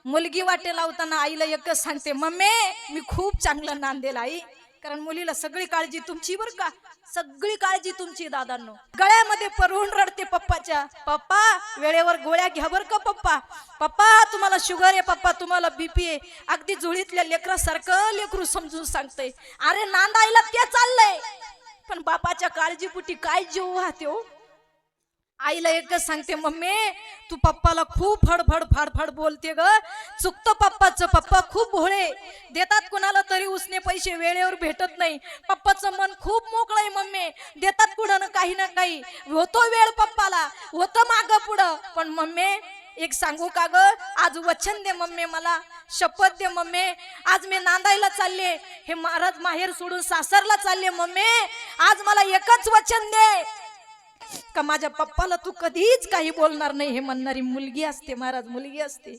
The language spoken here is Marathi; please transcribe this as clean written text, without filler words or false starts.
मुलगी वाटे लावताना आईला एकच सांगते, मम्मी मी खूप चांगलं नांदेल आई, कारण मुलीला सगळी काळजी तुमची बर का, सगळी काळजी तुमची दादांनो. गळ्यामध्ये पडून रडते पप्पाच्या, पप्पा वेळेवर गोळ्या घ्या बर का पप्पा, पप्पा तुम्हाला शुगर आहे, पप्पा तुम्हाला बीपी आहे. अगदी जुळीतल्या लेकरासारखं लेकरू समजून सांगते. अरे नांदायला ते चाललंय, पण बापाच्या काळजीपुटी काय जीव वाहते हो. आईला एकच सांगते, मम्मी तू पप्पाला खूप फडफड फाडफड बोलते ग, चुकतं पप्पाचं, पप्पा खूप भोळे, देतात कुणाला तरी उसने पैसे, वेळेवर भेटत नाही. पप्पाचं मन खूप मोकळं आहे मम्मी, देतात कुणाला काही ना काही, होतो वेळ पप्पाला, होतं मागं पुढं. पण मम्मी एक सांगू का ग, आज वचन दे मम्मी, मला शपथ दे मम्मी, आज मी नांदायला चालले, हे महाराज माहेर सोडून सासरला चालले मम्मी, आज मला एकच वचन दे का माझ्या पप्पाला तू कधीच काही बोलणार नाही, हे म्हणणारी मुलगी असते महाराज, मुलगी असते.